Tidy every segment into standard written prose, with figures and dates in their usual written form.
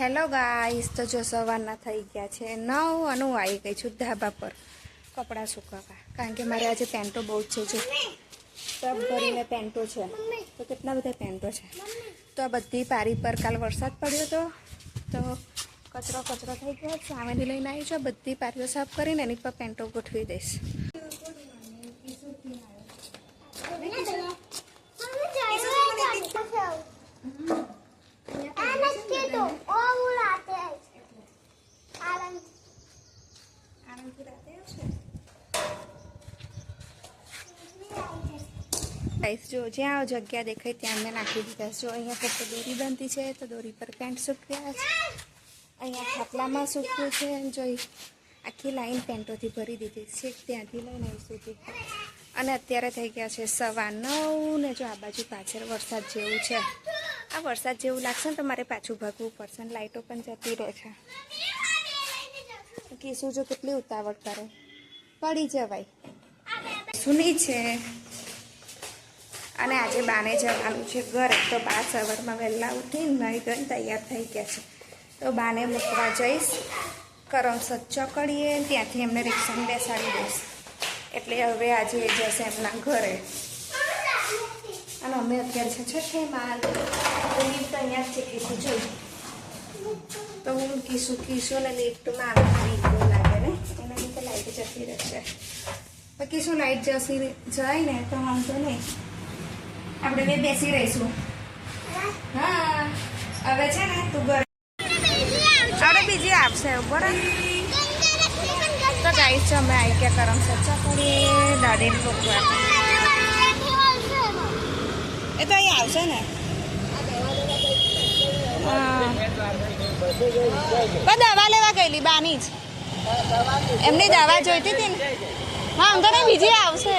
Hello guys, તો જો સવારના થઈ ગયા છે 9 અને હું આવી ગઈ છું ધાબા પર કપડાં સુકાવવા, કારણ કે મારે આજે પેન્ટો બહુ જ છે. જો ટબ ભરીને પેન્ટો છે, તો કેટલા બધા પેન્ટો છે. તો આ બધી પારી પર કાલ વરસાદ પડ્યો તો કચરો થઈ ગયો. સામેથી લઈને આવી છું, બધી પારીઓ સાફ કરીને એની પર પેન્ટો ગોઠવી દઈશ. જો જ્યાં જગ્યા દેખાય ત્યાં મેં નાખી દીધા. જો અહીંયા ફક્ત દોરી બનતી છે, તો દોરી પર પેન્ટ સૂકવ્યા છે. અહીંયા ખાટલામાં સૂકવ્યું છે. જોઈ આખી લાઈન પેન્ટોથી ભરી દીધી છે, ત્યાંથી લઈને અહીં સુધી. અને અત્યારે થઈ ગયા છે 9:15 ને જો આ બાજુ પાછળ વરસાદ જેવું છે. આ વરસાદ જેવું લાગશે ને તો મારે પાછું ભાગવું પડશે ને લાઇટો પણ જતી રહે છે. કીશું જો કેટલી ઉતાવળ કરે, પડી જવાય. સુની છે. અને આજે બાને જવાનું છે ઘરે, તો બા સવારમાં વહેલા ઉઠીને નાહી ધોઈને તૈયાર થઈ ગયા છે. તો બાને મૂકવા જઈશ કરમસદ ચોકડીએ, ત્યાંથી એમને રિક્ષામાં બેસાડી દઈશ. એટલે હવે આજે જશે એમના ઘરે. અને અમે અત્યારે છે છઠ્ઠે માળ, તો લિફ્ટ અહીંયા જ છે. કીશું જોઈ તો હું કીશું ને લિફ્ટમાં બીક લાગે ને, એના લીધે લાઈટ જતી રહેશે. પછી શું લાઈટ જાય ને તો વાંધો નહીં, આપણે બે બેસી રહીશું. હા હવે છે ને તું ઘરે અરે બીજી આવશે બરાબર. તો ગાઈસ છે અમે આવી ગયા કરમસદ ચોકડીએ દાદીને મૂકવા. એ તો અહીં આવશે ને. દવા લેવા ગયેલી બાની જ, એમની દવા જોઈતી હતી ને. હા અંકલ બીજી આવશે,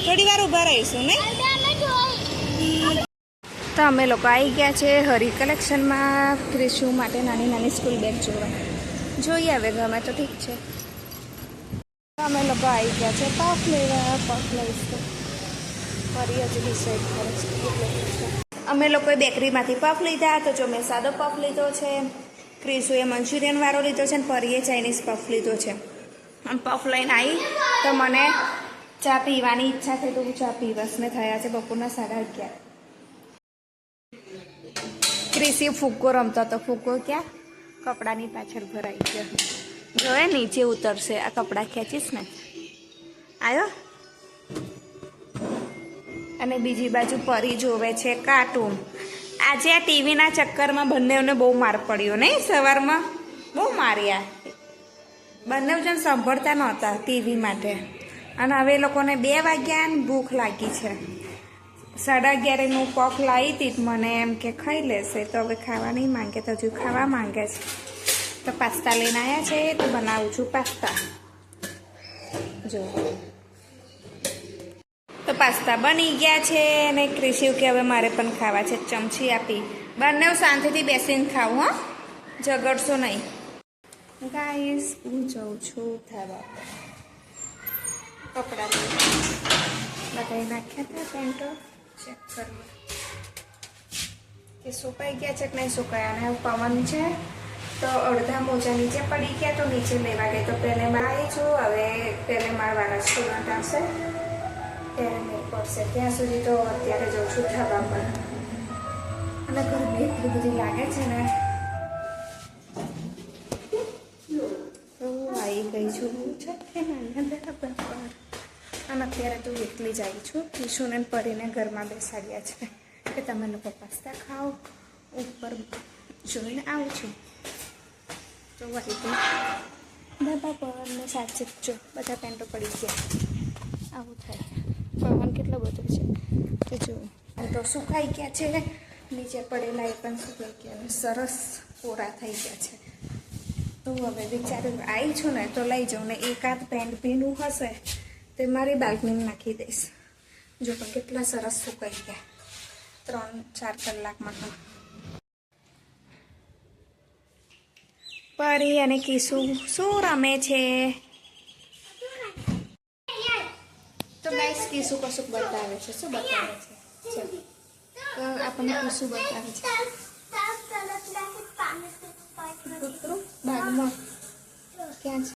થોડી વાર ઊભા રહીશું ને. તો અમે લોકો આવી ગયા છે હરી કલેક્શનમાં ક્રિશુ માટે નાની સ્કૂલ બેગ જોવા. જોઈએ હવે ગમે તો ઠીક છે. અમે લોકો આવી ગયા છે પફ લેવા. પફ લઈશ તો ફરી હજુ ડિસાઈડ કરે છે. અમે લોકોએ બેકરીમાંથી પફ લીધા. તો જો મેં સાદો પફ લીધો છે, ક્રિશુએ મંચુરિયન વાળો લીધો છે, અને પરીએ ચાઇનીઝ પફ લીધો છે. પફ લઈને આવી તો મને ચા પીવાની ઈચ્છા થઈ, તો હું ચા પીવસ ને થયા છે બપોરના 11:30. ક્રિશી ફુગ્ગો રમતો હતો. ફુગ્ગો ક્યાં? કપડાની પાછળ ભરાઈ ગયો. જોએ નીચે ઉતરશે. આ કપડાં ખેંચીશ ને. આવ્યો. અને બીજી બાજુ પરી જોવે છે કાર્ટૂન. આજે આ ટીવીના ચક્કરમાં બંનેઓને બહુ માર પડ્યો નહીં? સવારમાં બહુ માર્યા. બંને જણ સાંભળતા નહોતા ટીવી માટે. અને હવે એ લોકોને 2 વાગ્યા ને ભૂખ લાગી છે. 11:30 પફ લાવી હતી, મને એમ કે ખાઈ લેશે. તો હવે ખાવા નહીં માંગે, તો હજુ ખાવા માંગે છે. તો પાસ્તા લઈને આવ્યા છે, તો બનાવું છું પાસ્તા. જો તો પાસ્તા બની ગયા છે. અને ક્રિશિવ કે હવે મારે પણ ખાવા છે, ચમચી આપી. બંને શાંતિથી બેસીને ખાવું. હા, ઝઘડશો નહીં. ગાઈસ હું જાઉં છું ધાબા પર. કપડાં બધાએ નાખ્યા હતા પેન્ટો ચેક કરવા કે સુકાઈ ગયા છે કે નહીં સુકાયા. અને પવન છે તો અડધા મોજા નીચે પડી ગયા, તો નીચે લેવા ગઈ. તો પહેલે માળ આવી છું. હવે પહેલે માળવાળા સ્ટુડન્ટ આવશે ત્યારે નહીં પડશે. ત્યાં સુધી તો અત્યારે જાઉં છું ધાબા પર. અને ગરમી એટલી બધી લાગે છે ને, તો હું આવી ગઈ છું છઠ્ઠે માળના ધાબા પર. અને અત્યારે તો એકલી જ આવી છું. કિશુને પરીને ઘરમાં બેસાડ્યા છે કે તમે લોકો પાસ્તા ખાઓ. ઉપર જોઈને આવું છું. તો આવી ગઈ ધાબા પર ને સાચે જો બધા પેન્ટો પડી ગયા. આવું થાય. પવન કેટલો બધો છે તો જો. તો સુકાઈ ગયા છે, નીચે પડેલા એ પણ સુકાઈ ગયા અને સરસ કોરા થઈ ગયા છે. તો હવે વિચાર્યું આવી છું ને તો લઈ જાઉં ને એકાદ પેન્ટ ભીનું હશે તે મારી બાલ્કનીમાં નાખી દઈશ. જો પણ કેટલા સરસ સુકાઈ ગયા 3-4 કલાકમાં. તો પરી અને કિશુ શું રમે છે? તો ગાઈસ કિશુ કશુંક બતાવે છે. શું બતાવે છે? ચલો આપણને કિશુ બતાવે છે. કૂતરું બાગમાં ક્યાં છે?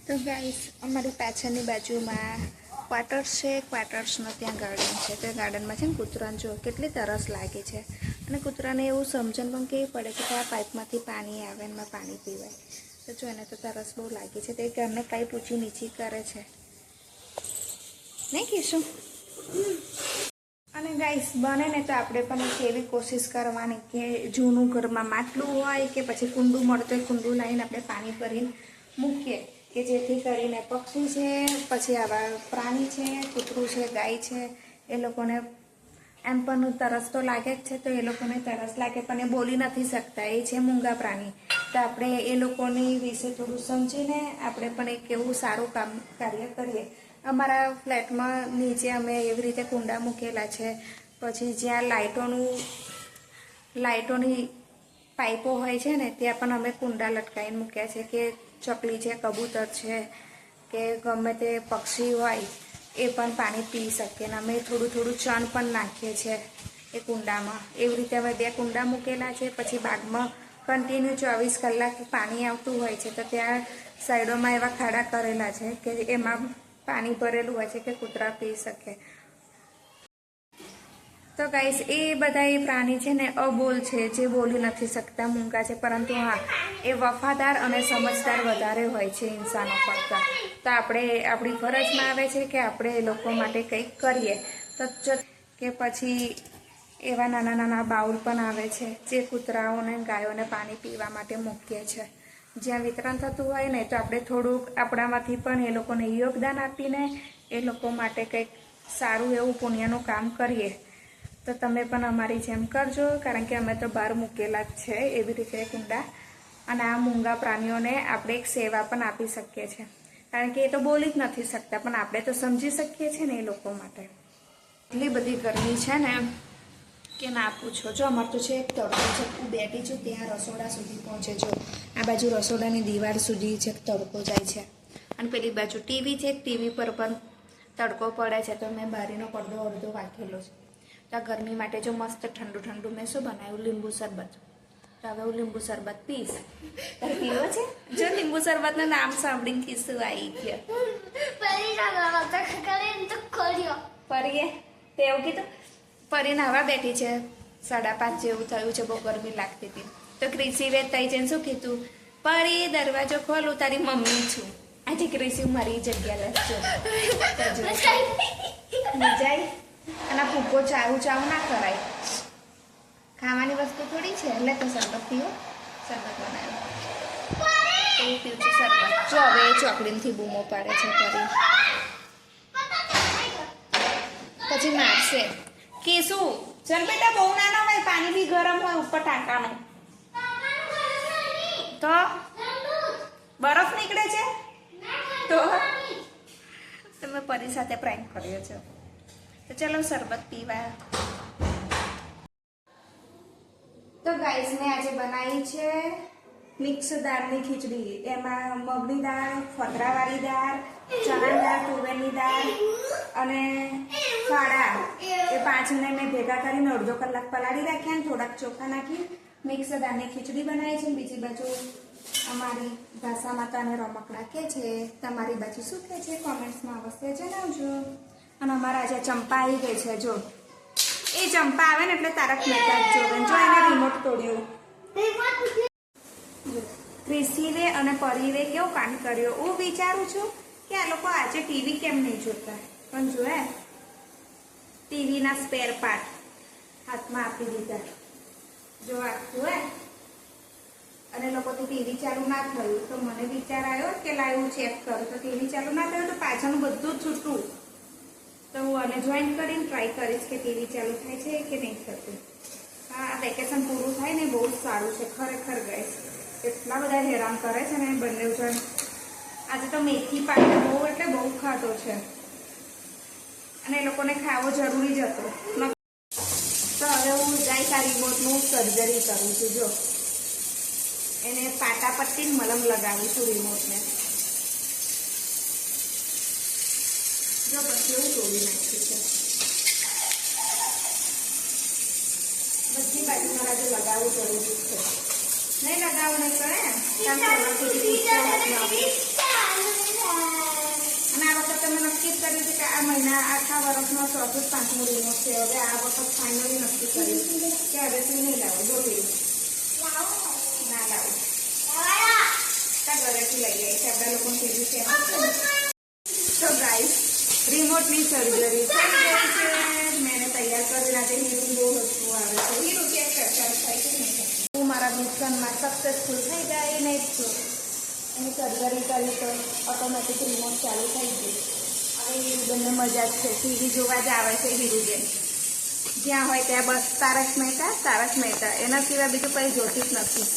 તો ગાઈસ અમારી પાછળની બાજુમાં ક્વાર્ટર્સ છે. ક્વાર્ટર્સનો ત્યાં ગાર્ડન છે. તો ગાર્ડનમાં છે ને કૂતરાને જો કેટલી તરસ લાગે છે. અને કૂતરાને એવું સમજણ પણ કેવી પડે કે આ પાઇપમાંથી પાણી આવે એમાં પાણી પીવાય. તો જો એને તો તરસ બહુ લાગી છે. તો એ ઘરને પાઇપ ઊંચી નીચી કરે છે. નહીં કહીશું. અને ગાઈસ બને ને તો આપણે પણ એવી કોશિશ કરવાની કે જૂનું ઘરમાં માટલું હોય કે પછી કુંડું મળતું હોય, કુંડું લાવીને આપણે પાણી ભરીને મૂકીએ કે જેથી કરીને પક્ષી છે, પછી આવા પ્રાણી છે, કૂતરું છે, ગાય છે, એ લોકોને એમ પણ તરસ તો લાગે જ છે. તો એ લોકોને તરસ લાગે પણ એ બોલી નથી શકતા, એ છે મૂંગા પ્રાણી. તો આપણે એ લોકોની વિશે થોડું સમજીને આપણે પણ એક એવું સારું કાર્ય કરીએ. અમારા ફ્લેટમાં નીચે અમે એવી રીતે કુંડા મૂકેલા છે. પછી જ્યાં લાઇટોની પાઇપો હોય છે ને ત્યાં પણ અમે કુંડા લટકાવીને મૂક્યા છે કે ચકલી છે, કબૂતર છે કે ગમે તે પક્ષી હોય એ પણ પાણી પી શકે. ને અમે થોડું થોડું ચણ પણ નાખીએ છીએ એ કુંડામાં. એવી રીતે અમે 2 કુંડા મૂકેલા છે. પછી બાગમાં કન્ટિન્યુ 24 કલાક પાણી આવતું હોય છે. તો ત્યાં સાઈડોમાં એવા ખાડા કરેલા છે કે એમાં પાણી ભરેલું હોય છે કે કૂતરા પી શકે. તો ગાઈસ એ બધા એ પ્રાણી છે ને અબોલ છે, જે બોલી નથી શકતા, મૂંગા છે. પરંતુ હા, એ વફાદાર અને સમજદાર વધારે હોય છે ઇન્સાનો કરતાં. તો આપણી ફરજમાં આવે છે કે આપણે એ લોકો માટે કંઈક કરીએ. તો કે પછી એવા નાના નાના બાઉલ પણ આવે છે જે કૂતરાઓને ગાયોને પાણી પીવા માટે મૂકીએ છે. જ્યાં વિતરણ થતું હોય ને તો આપણે થોડુંક આપણામાંથી પણ એ લોકોને યોગદાન આપીને એ લોકો માટે કંઈક સારું એવું પુણ્યનું કામ કરીએ. તો તમે પણ અમારી જેમ કરજો, કારણ કે અમે તો બહાર મૂકેલા જ છે એવી રીતે કુંડા. અને આ મૂંગા પ્રાણીઓને આપણે એક સેવા પણ આપી શકીએ છીએ, કારણ કે એ તો બોલી જ નથી શકતા પણ આપણે તો સમજી શકીએ છીએ ને એ લોકો માટે. એટલી બધી ગરમી છે ને કે ના પૂછો. જો અમારે તો છે એક તડકો છે, હું બેઠી છું ત્યાં રસોડા સુધી પહોંચે. જો આ બાજુ રસોડાની દિવાલ સુધી છે તડકો જાય છે. અને પેલી બાજુ ટીવી છે, ટીવી પર પણ તડકો પડે છે. તો મેં બારીનો પડદો અડધો વાંકેલો છે. તો આ ગરમી માટે જો મસ્ત ઠંડુ ઠંડુ મેં શું બનાવ્યું, લીંબુ શરબત. તો હવે હું લીંબુ શરબત પીશ. તારે પીવો છે? જો લીંબુ શરબતનું નામ સાંભળીને કિસ્સું આવી ગયો. પરીએ તે એવું કીધું. પરી નાહવા બેઠી છે. 5:30 જેવું થયું છે. બહુ ગરમી લાગતી હતી. તો ક્રિશીએ તઈ જઈને શું કીધું, પરી દરવાજો ખોલું, તારી મમ્મી છું. આજે ક્રિશી મારી જગ્યા લેજો. જાય અને ફૂકો ચાવું ના કરાય. ખાવાની વસ્તુ થોડી છે. એટલે તો શરબત પીવો. શરબત બનાવ્યો તો પીવું છું શરબત. જો હવે ચોકડીથી બૂમો પાડે છે પરી. પછી મારશે કે શું? ચલ બેટા બહુ નાનો હોય, પાણી બી ગરમ હોય ઉપર ટાંકાનું. તો બરફ નીકળે છે. તો તમે પરી સાથે પ્રેન્ક કર્યો છે. તો ચલો શરબત પીવા. તો ગાઈસ મેં આજે બનાવી છે મિક્સ દાળની ખીચડી. એમાં મગની દાળ, ફતરાવાળી દાળ, ચણા દાળ, તુવેરની દાળ અને ફાડા એ 5ને મેં ભેગા કરીને અડધો કલાક પલાળી રાખ્યા અને થોડાક ચોખા નાખી મિક્સ દાળની ખીચડી બનાવી છે. બીજી બાજુ અમારી ભાષામાં તો આને રમકડા કહે છે. તમારી બાજુ શું કહે છે કોમેન્ટ્સમાં અવશ્ય જણાવજો. અને અમારા આજે ચંપા આવી ગઈ છે. જો એ ચંપા આવે ને એટલે તારક મહેતા જ જોવે. જો એને રિમોટ તોડ્યું. ક્રિશીએ અને પરીએ કેવું કામ કર્યો. હું વિચારું છું કે આ લોકો આજે ટીવી કેમ નહીં જોતા, પણ જોએ ટીવીના સ્પેર પાર્ટ હાથમાં આપી દીધા. જો જોએ અને લોકોથી ટીવી ચાલુ ના થયું. તો મને વિચાર આવ્યો કે લાવ હું ચેક કરું. તો ટીવી ચાલુ ના થયું તો પાછળનું બધું જ છૂટું. તો હું આને જોઈન કરીને ટ્રાય કરીશ કે ટીવી ચાલુ થાય છે કે નહીં થતું. હા, વેકેશન પૂરું થાય ને બહુ જ સારું છે ખરેખર ગાઈસ. એટલા બધા હેરાન કરે છે ને બંને જણ. આજે તો મેથી પાક બહુ એટલે બહુ ખાતો છે અને એ લોકોને ખાવો જરૂરી જ હતો. તો હવે હું જાય આ રિમોટનું સર્જરી કરું છું. જો એને પાટા પટ્ટી મલમ લગાવું છું રિમોટને. જો પછી એવું તોડી નાખ્યું છે. બધી બાજુ બાજુ લગાવવું જરૂરી છે. નહીં લગાવું નહીં કરે કારણ કે અને આ વખત તમે નક્કી કર્યું છે કે આ મહિના આખા વર્ષનો 4 થી 5મો રિમોટ છે. હવે આ વખત ફાઇનલી નક્કી કર્યું કે હવેથી નહીં લાવું. બોલી ના લાવું તાર ઘરેથી લઈ આવી છે. આપણા લોકોને કીધું છે તો ગાઈસ રિમોટની સર્જરી થઈ ગઈ છે. મેં તૈયાર કરી નાખી. હીરું બહુ વસ્તુ આવે છે. હીરું કે ચર્ચા થાય કે નહીં હું મારા મિશનમાં સક્સેસફુલ થઈ જાય નહીં છું. એની સર્જરી કરી તો ઓટોમેટિક રિમોટ ચાલુ થઈ ગઈ. હવે હીરુબેનને મજા જ છે. ટીવી જોવા જ આવે છે હીરુબેન. જ્યાં હોય ત્યાં બસ તારક મહેતા એના સિવાય બીજું કંઈ જોતી જ નથી.